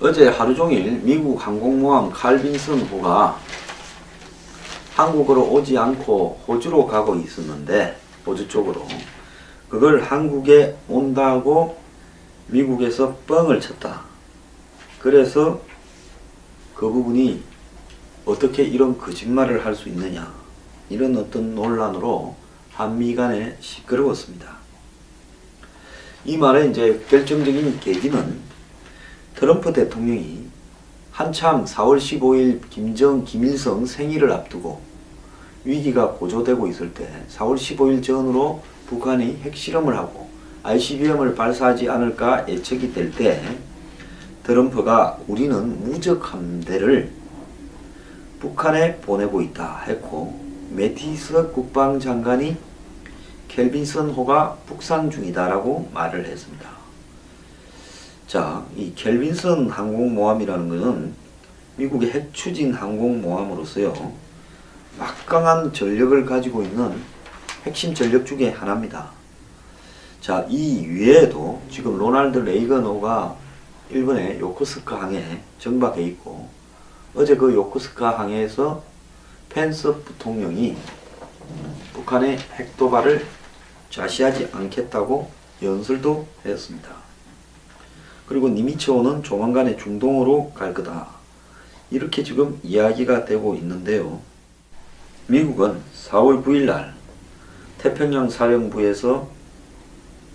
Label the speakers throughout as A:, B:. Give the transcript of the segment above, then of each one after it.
A: 어제 하루 종일 미국 항공모함 칼빈슨호가 한국으로 오지 않고 호주로 가고 있었는데, 호주 쪽으로 그걸 한국에 온다고 미국에서 뻥을 쳤다. 그래서 그 부분이 어떻게 이런 거짓말을 할 수 있느냐, 이런 어떤 논란으로 한미 간에 시끄러웠습니다. 이 말의 이제 결정적인 계기는 트럼프 대통령이 한참 4월 15일 김일성 생일을 앞두고 위기가 고조되고 있을 때 4월 15일 전후로 북한이 핵실험을 하고 ICBM을 발사하지 않을까 예측이 될 때 트럼프가 우리는 무적 함대를 북한에 보내고 있다 했고, 매티스 국방장관이 켈빈슨호가 북상 중이다라고 말을 했습니다. 자, 이 켈빈슨 항공모함이라는 것은 미국의 핵추진 항공모함으로서요, 막강한 전력을 가지고 있는 핵심 전력 중에 하나입니다. 자, 이 외에도 지금 로널드 레이건호가 일본의 요코스카 항에 정박해 있고, 어제 그 요코스카 항에서 펜스 부통령이 북한의 핵도발을 좌시하지 않겠다고 연설도 했습니다. 그리고 니미츠호는 조만간에 중동으로 갈 거다, 이렇게 지금 이야기가 되고 있는데요. 미국은 4월 9일 날 태평양 사령부에서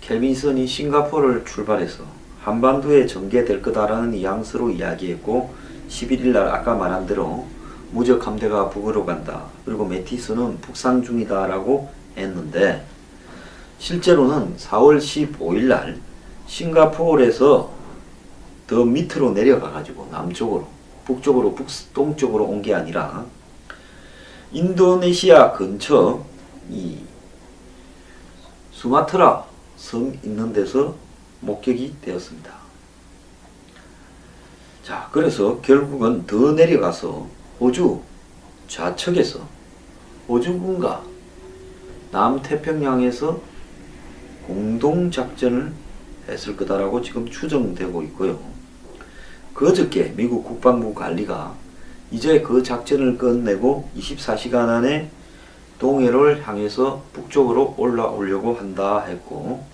A: 켈빈슨이 싱가포르를 출발해서 한반도에 전개될 거다라는 뉘앙스로 이야기했고, 11일 날 아까 말한 대로 무적 함대가 북으로 간다, 그리고 매티스는 북상 중이다 라고 했는데, 실제로는 4월 15일 날 싱가포르에서 더 밑으로 내려가 가지고 남쪽으로, 북쪽으로, 북동쪽으로 온 게 아니라 인도네시아 근처 이 수마트라 섬 있는 데서 목격이 되었습니다. 자, 그래서 결국은 더 내려가서 호주 좌측에서 호주군과 남태평양에서 공동작전을 했을 거다라고 지금 추정되고 있고요. 그저께 미국 국방부 관리가 이제 그 작전을 끝내고 24시간 안에 동해를 향해서 북쪽으로 올라오려고 한다 했고,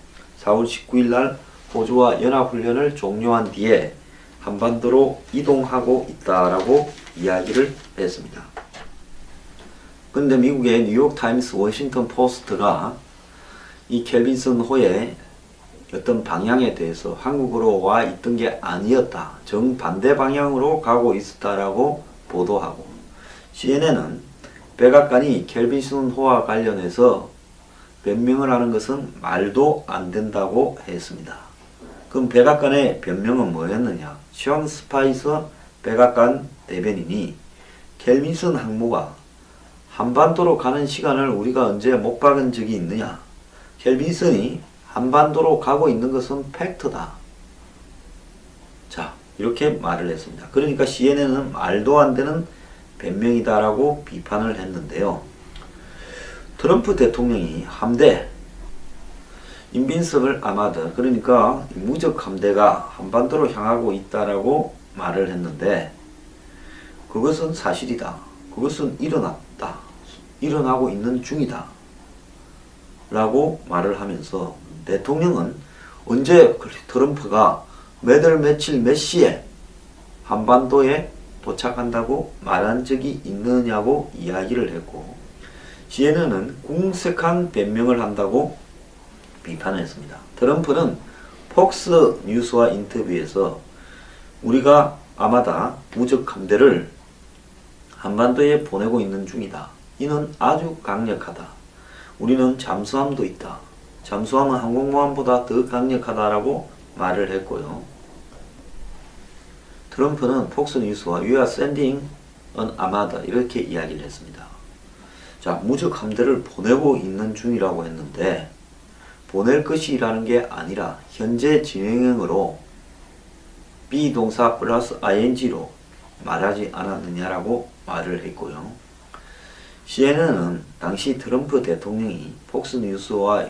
A: 4월 19일 날 호주와 연합훈련을 종료한 뒤에 한반도로 이동하고 있다라고 이야기를 했습니다. 그런데 미국의 뉴욕타임스, 워싱턴 포스트가 이 켈빈슨호의 어떤 방향에 대해서 한국으로 와 있던 게 아니었다, 정반대 방향으로 가고 있었다라고 보도하고, CNN은 백악관이 켈빈슨호와 관련해서 변명을 하는 것은 말도 안 된다고 했습니다. 그럼 백악관의 변명은 뭐였느냐? 션 스파이서 백악관 대변인이 켈빈슨 항모가 한반도로 가는 시간을 우리가 언제 못 박은 적이 있느냐? 켈빈슨이 한반도로 가고 있는 것은 팩트다. 자, 이렇게 말을 했습니다. 그러니까 CNN은 말도 안 되는 변명이다라고 비판을 했는데요. 트럼프 대통령이 함대, 인빈서블 아마드, 그러니까 무적 함대가 한반도로 향하고 있다라고 말을 했는데, 그것은 사실이다, 그것은 일어났다, 일어나고 있는 중이다 라고 말을 하면서, 대통령은 언제 트럼프가 몇 월 며칠 몇 시에 한반도에 도착한다고 말한 적이 있느냐고 이야기를 했고, CNN은 궁색한 변명을 한다고 비판했습니다. 트럼프는 폭스 뉴스와 인터뷰에서 우리가 아마다 무적 함대를 한반도에 보내고 있는 중이다, 이는 아주 강력하다, 우리는 잠수함도 있다, 잠수함은 항공모함보다 더 강력하다라고 말을 했고요. 트럼프는 폭스뉴스와 We are sending an armada 이렇게 이야기를 했습니다. 자, 무적 함대를 보내고 있는 중이라고 했는데, 보낼 것이라는 게 아니라 현재 진행형으로 비동사 플러스 ing로 말하지 않았느냐라고 말을 했고요. CNN은 당시 트럼프 대통령이 폭스뉴스와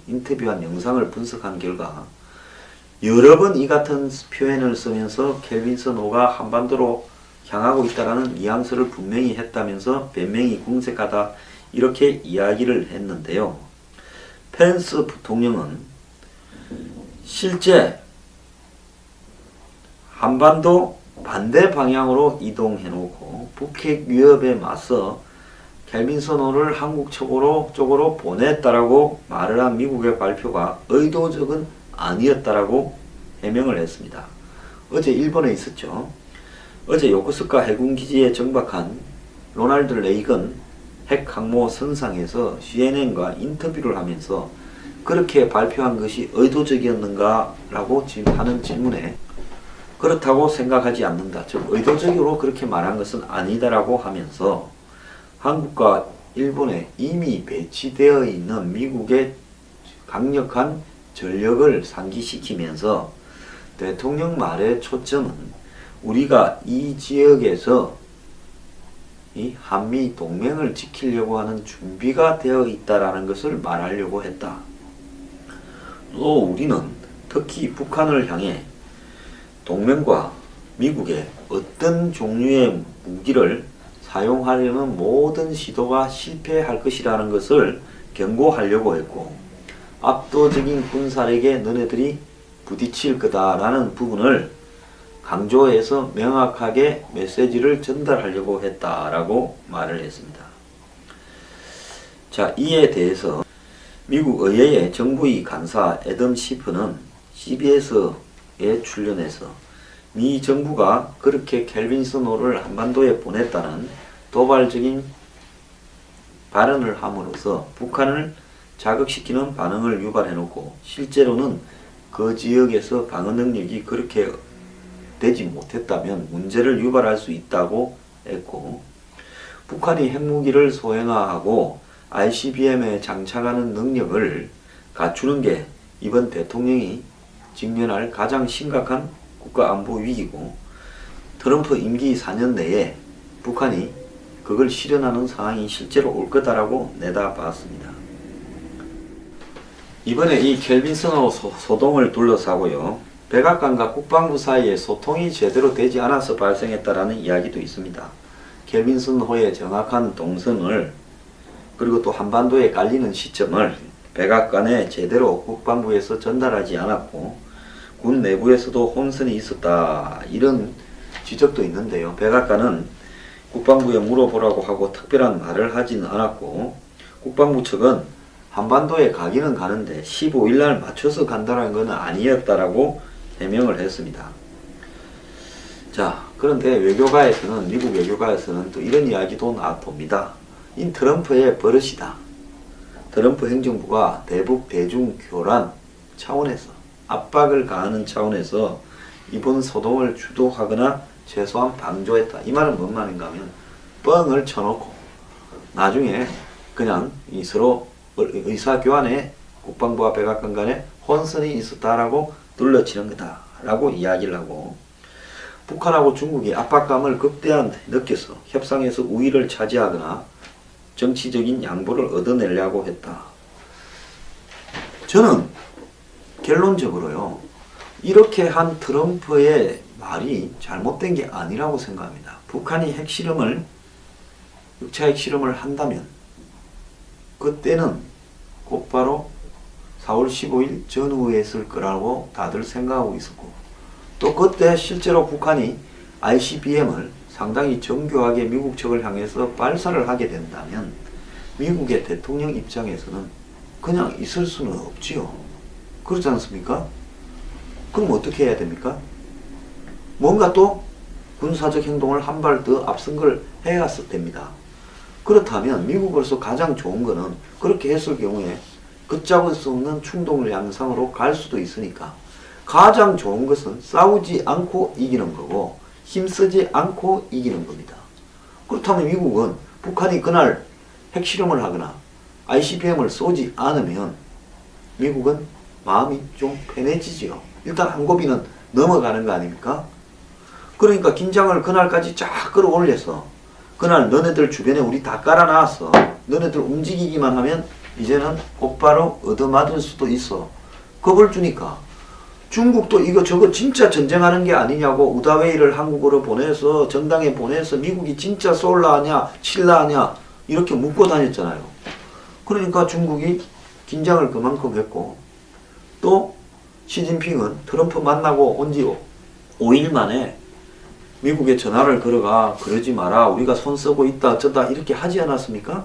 A: 인터뷰한 영상을 분석한 결과 여러 번 이 같은 표현을 쓰면서 켈빈슨 호가 한반도로 향하고 있다라는 뉘앙스를 분명히 했다면서 변명이 궁색하다 이렇게 이야기를 했는데요. 펜스 부통령은 실제 한반도 반대 방향으로 이동해놓고 북핵 위협에 맞서 켈빈슨 호를 한국 쪽으로 보냈다라고 말을 한 미국의 발표가 의도적은 아니었다라고 해명을 했습니다. 어제 일본에 있었죠. 어제 요코스카 해군기지에 정박한 로널드 레이건 핵 항모 선상에서 CNN과 인터뷰를 하면서 그렇게 발표한 것이 의도적이었는가 라고 하는 질문에 그렇다고 생각하지 않는다. 즉 의도적으로 그렇게 말한 것은 아니다라고 하면서 한국과 일본에 이미 배치되어 있는 미국의 강력한 전력을 상기시키면서 대통령 말의 초점은 우리가 이 지역에서 이 한미 동맹을 지키려고 하는 준비가 되어 있다라는 것을 말하려고 했다. 또 우리는 특히 북한을 향해 동맹과 미국의 어떤 종류의 무기를 사용하려는 모든 시도가 실패할 것이라는 것을 경고하려고 했고, 압도적인 군사력에 너네들이 부딪힐 거다라는 부분을 강조해서 명확하게 메시지를 전달하려고 했다라고 말을 했습니다. 자, 이에 대해서 미국 의회의 정부위 간사 애덤 시프는 CBS에 출연해서 미 정부가 그렇게 켈빈슨 호를 한반도에 보냈다는 도발적인 발언을 함으로써 북한을 자극시키는 반응을 유발해놓고 실제로는 그 지역에서 방어 능력이 그렇게 되지 못했다면 문제를 유발할 수 있다고 했고, 북한이 핵무기를 소형화하고 ICBM에 장착하는 능력을 갖추는 게 이번 대통령이 직면할 가장 심각한 국가안보 위기고, 트럼프 임기 4년 내에 북한이 그걸 실현하는 상황이 실제로 올 거다라고 내다봤습니다. 이번에 이 켈빈슨 호 소동을 둘러싸고요, 백악관과 국방부 사이에 소통이 제대로 되지 않아서 발생했다라는 이야기도 있습니다. 켈빈슨 호의 정확한 동선을 그리고 또 한반도에 깔리는 시점을 백악관에 제대로 국방부에서 전달하지 않았고 군 내부에서도 혼선이 있었다, 이런 지적도 있는데요. 백악관은 국방부에 물어보라고 하고 특별한 말을 하지는 않았고, 국방부 측은 한반도에 가기는 가는데 15일날 맞춰서 간다는 것은 아니었다라고 해명을 했습니다. 자, 그런데 외교가에서는, 미국 외교가에서는 또 이런 이야기도 나옵니다. 이 트럼프의 버릇이다. 트럼프 행정부가 대북 대중교란 차원에서 압박을 가하는 차원에서 이번 소동을 주도하거나 최소한 방조했다. 이 말은 뭔 말인가 하면 뻥을 쳐놓고 나중에 그냥 이 서로 의사교환에 국방부와 백악관 간에 혼선이 있었다라고 둘러치는 거다 라고 이야기를 하고, 북한하고 중국이 압박감을 극대한 느껴서 협상에서 우위를 차지하거나 정치적인 양보를 얻어내려고 했다. 저는 결론적으로요, 이렇게 한 트럼프의 말이 잘못된 게 아니라고 생각합니다. 북한이 핵실험을, 6차 핵실험을 한다면 그때는 곧바로 4월 15일 전후에 했을 거라고 다들 생각하고 있었고, 또 그때 실제로 북한이 ICBM을 상당히 정교하게 미국 측을 향해서 발사를 하게 된다면 미국의 대통령 입장에서는 그냥 있을 수는 없지요. 그렇지 않습니까? 그럼 어떻게 해야 됩니까? 뭔가 또 군사적 행동을 한 발 더 앞선 걸 해왔을 됩니다. 그렇다면 미국으로서 가장 좋은 거는 그렇게 했을 경우에 걷잡을 수 없는 충동 양상으로 갈 수도 있으니까 가장 좋은 것은 싸우지 않고 이기는 거고 힘쓰지 않고 이기는 겁니다. 그렇다면 미국은 북한이 그날 핵실험을 하거나 ICBM을 쏘지 않으면 미국은 마음이 좀 편해지죠. 일단 한 고비는 넘어가는 거 아닙니까? 그러니까 긴장을 그날까지 쫙 끌어올려서 그날 너네들 주변에 우리 다 깔아놨어. 너네들 움직이기만 하면 이제는 곧바로 얻어맞을 수도 있어. 겁을 주니까 중국도 이거 저거 진짜 전쟁하는 게 아니냐고 우다웨이를 한국으로 보내서 정당에 보내서 미국이 진짜 쏠라 하냐 칠라 하냐 이렇게 묻고 다녔잖아요. 그러니까 중국이 긴장을 그만큼 했고 또 시진핑은 트럼프 만나고 온 지 5일 만에 미국에 전화를 걸어가 그러지 마라 우리가 손 쓰고 있다 어쩌다 이렇게 하지 않았습니까?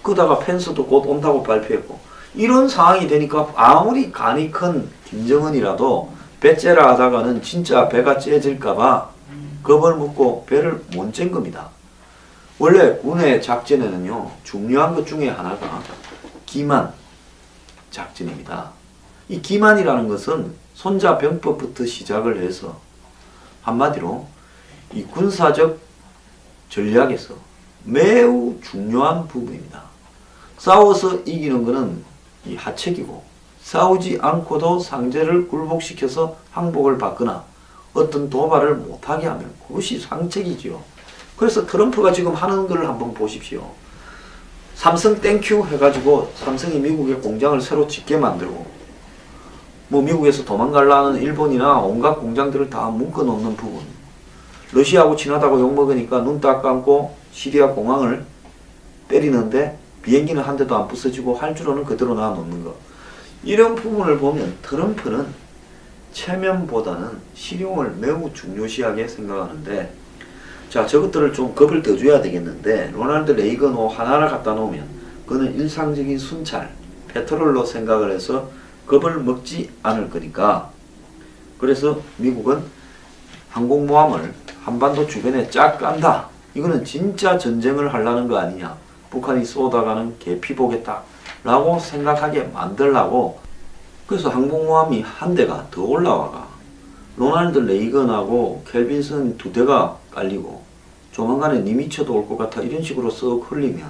A: 그러다가 펜스도 곧 온다고 발표했고 이런 상황이 되니까 아무리 간이 큰 김정은이라도 배째라 하다가는 진짜 배가 째질까봐 겁을 먹고 배를 못 잰 겁니다. 원래 군의 작전에는요 중요한 것 중에 하나가 기만 작전입니다. 이 기만이라는 것은 손자병법부터 시작을 해서 한마디로 이 군사적 전략에서 매우 중요한 부분입니다. 싸워서 이기는 것은 이 하책이고 싸우지 않고도 상대를 굴복시켜서 항복을 받거나 어떤 도발을 못하게 하면 그것이 상책이지요. 그래서 트럼프가 지금 하는 걸 한번 보십시오. 삼성 땡큐 해가지고 삼성이 미국에 공장을 새로 짓게 만들고 뭐 미국에서 도망가려는 일본이나 온갖 공장들을 다 묶어놓는 부분 러시아하고 친하다고 욕먹으니까 눈 딱 감고 시리아 공항을 때리는데 비행기는 한 대도 안 부서지고 할 줄로는 그대로 놔놓는 거 이런 부분을 보면 트럼프는 체면보다는 실용을 매우 중요시하게 생각하는데 자 저것들을 좀 겁을 더 줘야 되겠는데 로널드 레이건 하나를 갖다 놓으면 그거는 일상적인 순찰 페트롤로 생각을 해서 겁을 먹지 않을 거니까 그래서 미국은 항공모함을 한반도 주변에 쫙 깐다. 이거는 진짜 전쟁을 하려는 거 아니냐. 북한이 쏘다가는 개피보겠다 라고 생각하게 만들라고 그래서 항공모함이 한 대가 더 올라와가 로널드 레이건하고 켈빈슨 두 대가 깔리고 조만간에 니미처도 올 것 같아 이런 식으로 썩 흘리면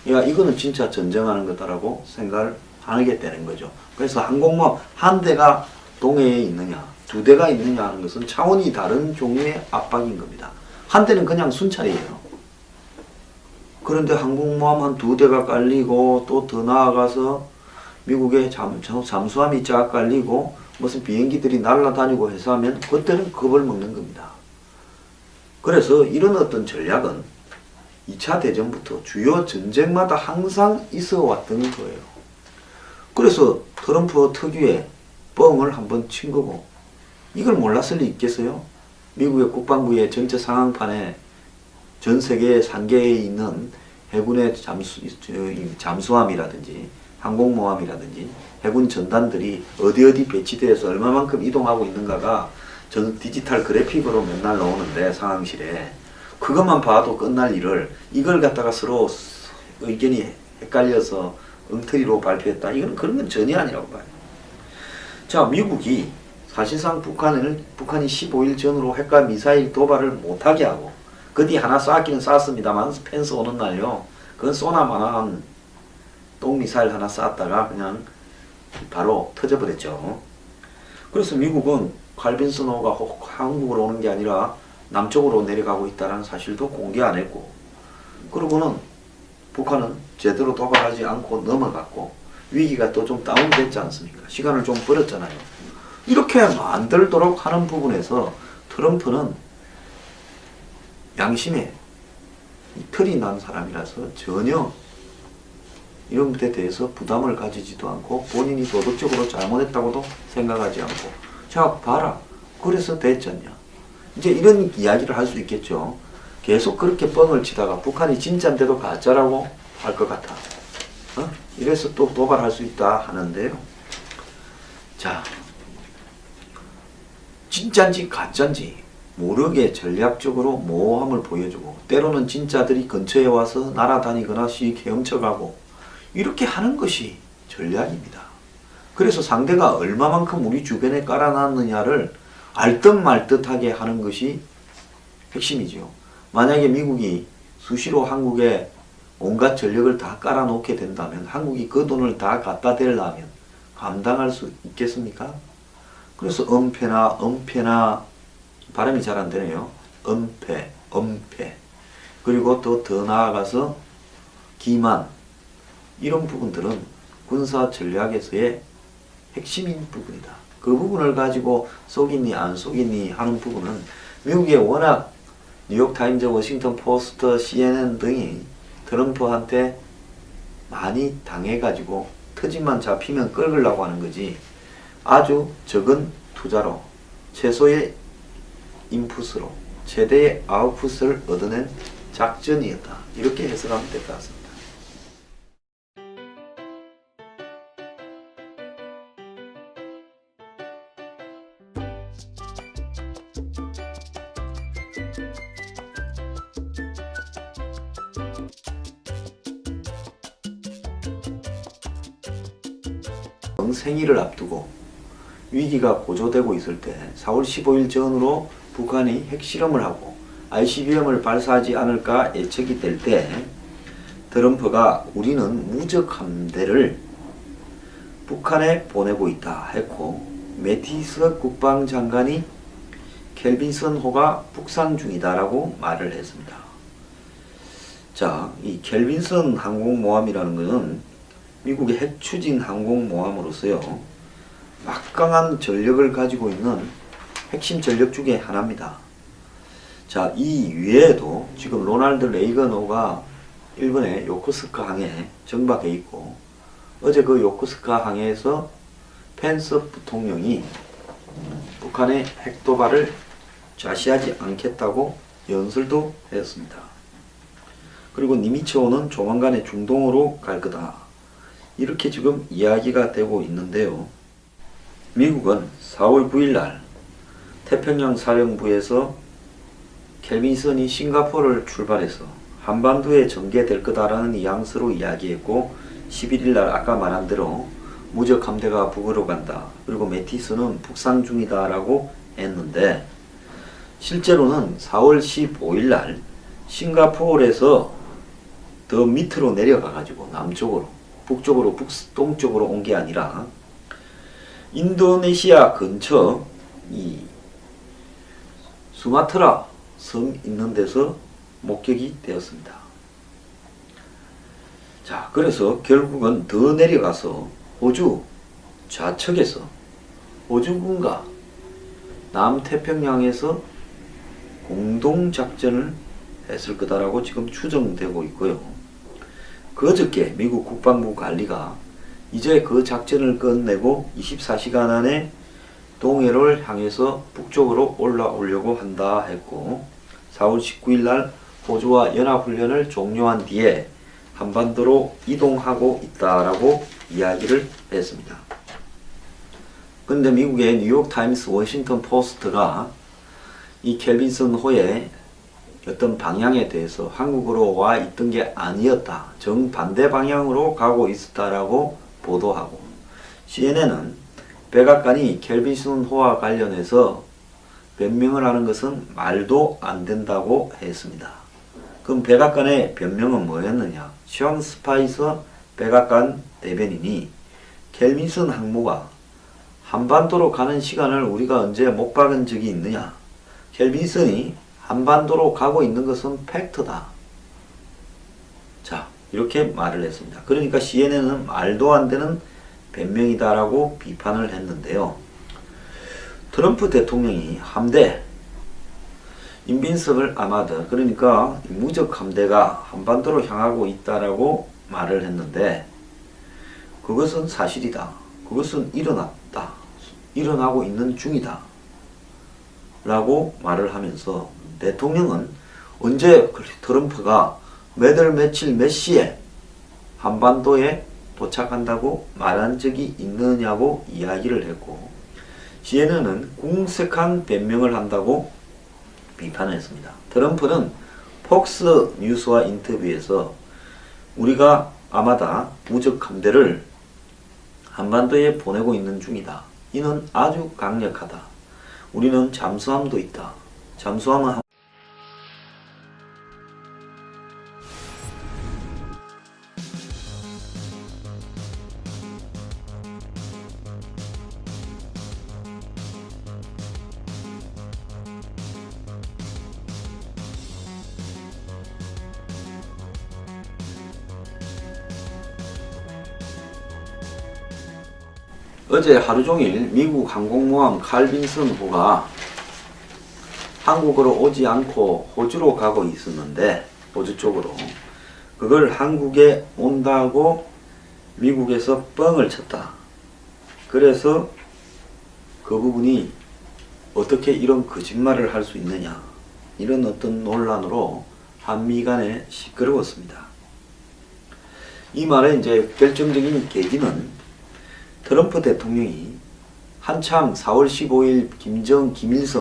A: 야 이거는 진짜 전쟁하는 거다라고 생각을 하게 되는 거죠. 그래서 항공모함 한 대가 동해에 있느냐 두 대가 있느냐 하는 것은 차원이 다른 종류의 압박인 겁니다. 한 대는 그냥 순찰이에요. 그런데 항공모함 한 두 대가 깔리고 또 더 나아가서 미국의 잠수함이 쫙 깔리고 무슨 비행기들이 날아다니고 해서 하면 그때는 겁을 먹는 겁니다. 그래서 이런 어떤 전략은 2차 대전부터 주요 전쟁마다 항상 있어 왔던 거예요. 그래서 트럼프 특유의 뻥을 한번 친 거고 이걸 몰랐을 리 있겠어요? 미국의 국방부의 전체 상황판에 전 세계 상계에 있는 해군의 잠수함이라든지 항공모함이라든지 해군 전단들이 어디 배치되어서 얼마만큼 이동하고 있는가가 전 디지털 그래픽으로 맨날 나오는데 상황실에 그것만 봐도 끝날 일을 이걸 갖다가 서로 의견이 헷갈려서 엉터리로 발표했다. 이건 그런 건 전혀 아니라고 봐요. 자, 미국이 사실상 북한이 15일 전으로 핵과 미사일 도발을 못하게 하고 그 뒤 하나 쐈기는 쐈습니다만 펜스 오는 날요. 그건 쏘나마나한 똥미사일 하나 쐈다가 그냥 바로 터져버렸죠. 그래서 미국은 칼빈슨호가 한국으로 오는 게 아니라 남쪽으로 내려가고 있다는 사실도 공개 안 했고 그러고는 북한은 제대로 도발하지 않고 넘어갔고 위기가 또 좀 다운됐지 않습니까? 시간을 좀 벌었잖아요. 이렇게 만들도록 하는 부분에서 트럼프는 양심에 털이 난 사람이라서 전혀 이런 것에 대해서 부담을 가지지도 않고 본인이 도덕적으로 잘못했다고도 생각하지 않고 자 봐라 그래서 됐잖냐 이제 이런 이야기를 할 수 있겠죠. 계속 그렇게 뻥을 치다가 북한이 진짜인데도 가짜라고 할 것 같아. 이래서 또 도발할 수 있다 하는데요. 자 진짜인지 가짜인지 모르게 전략적으로 모호함을 보여주고 때로는 진짜들이 근처에 와서 날아다니거나 씩 헤엄쳐가고 이렇게 하는 것이 전략입니다. 그래서 상대가 얼마만큼 우리 주변에 깔아놨느냐를 알듯 말듯하게 하는 것이 핵심이지요. 만약에 미국이 수시로 한국에 온갖 전력을 다 깔아놓게 된다면 한국이 그 돈을 다 갖다 대려면 감당할 수 있겠습니까? 그래서 엄폐나 발음이 잘 안 되네요. 엄폐 그리고 또 더 나아가서 기만 이런 부분들은 군사 전략에서의 핵심인 부분이다. 그 부분을 가지고 속이니 안 속이니 하는 부분은 미국에 워낙 뉴욕타임즈, 워싱턴 포스트, CNN 등이 트럼프한테 많이 당해가지고 터집만 잡히면 끌으려고 하는 거지, 아주 적은 투자로 최소의 인풋으로 최대의 아웃풋을 얻어낸 작전이었다. 이렇게 해석하면 될 것 같습니다. 생일을 앞두고 위기가 고조되고 있을 때 4월 15일 전후로 북한이 핵실험을 하고 ICBM을 발사하지 않을까 예측이 될 때 트럼프가 우리는 무적 함대를 북한에 보내고 있다 했고, 매티스 국방장관이 켈빈슨호가 북상 중이다 라고 말을 했습니다. 자, 이 켈빈슨 항공모함이라는 것은 미국의 핵추진 항공모함으로서요, 막강한 전력을 가지고 있는 핵심 전력 중에 하나입니다. 자, 이 외에도 지금 로널드 레이건호가 일본의 요코스카 항에 정박해 있고, 어제 그 요코스카 항에서 펜스 부통령이 북한의 핵도발을 좌시하지 않겠다고 연설도 했습니다. 그리고 니미츠호는 조만간에 중동으로 갈 거다, 이렇게 지금 이야기가 되고 있는데요. 미국은 4월 9일 날 태평양 사령부에서 켈빈슨이 싱가포르를 출발해서 한반도에 전개될 거다라는 뉘앙스로 이야기했고, 11일 날 아까 말한 대로 무적 함대가 북으로 간다, 그리고 매티스는 북상 중이다 라고 했는데, 실제로는 4월 15일 날 싱가포르에서 더 밑으로 내려가 가지고 남쪽으로, 북쪽으로, 북동쪽으로 온 게 아니라 인도네시아 근처 이 수마트라 섬 있는 데서 목격이 되었습니다. 자, 그래서 결국은 더 내려가서 호주 좌측에서 호주군과 남태평양에서 공동작전을 했을 거다라고 지금 추정되고 있고요. 그저께 미국 국방부 관리가 이제 그 작전을 끝내고 24시간 안에 동해를 향해서 북쪽으로 올라오려고 한다 했고, 4월 19일 날 호주와 연합훈련을 종료한 뒤에 한반도로 이동하고 있다라고 이야기를 했습니다. 그런데 미국의 뉴욕타임스, 워싱턴 포스트가 이 켈빈슨호의 어떤 방향에 대해서 한국으로 와 있던 게 아니었다, 정반대 방향으로 가고 있었다라고 보도하고, CNN은 백악관이 켈빈슨호와 관련해서 변명을 하는 것은 말도 안 된다고 했습니다. 그럼 백악관의 변명은 뭐였느냐? 션 스파이서 백악관 대변인이 켈빈슨 항모가 한반도로 가는 시간을 우리가 언제 못 박은 적이 있느냐? 켈빈슨이 한반도로 가고 있는 것은 팩트다. 자, 이렇게 말을 했습니다. 그러니까 CNN은 말도 안 되는 변명이다라고 비판을 했는데요. 트럼프 대통령이 함대, 인빈서블 아마드, 그러니까 무적 함대가 한반도로 향하고 있다라고 말을 했는데, 그것은 사실이다, 그것은 일어났다, 일어나고 있는 중이다 라고 말을 하면서, 대통령은 언제 트럼프가 몇 월 며칠 몇 시에 한반도에 도착한다고 말한 적이 있느냐고 이야기를 했고, CNN은 궁색한 변명을 한다고 비판했습니다. 트럼프는 폭스 뉴스와 인터뷰에서 우리가 아마다 무적 함대를 한반도에 보내고 있는 중이다, 이는 아주 강력하다, 우리는 잠수함도 있다, 잠수함은 어제 하루 종일 미국 항공모함 칼빈슨호가 한국으로 오지 않고 호주로 가고 있었는데, 호주 쪽으로 그걸 한국에 온다고 미국에서 뻥을 쳤다. 그래서 그 부분이 어떻게 이런 거짓말을 할 수 있느냐, 이런 어떤 논란으로 한미 간에 시끄러웠습니다. 이 말의 이제 결정적인 계기는 트럼프 대통령이 한참 4월 15일 김일성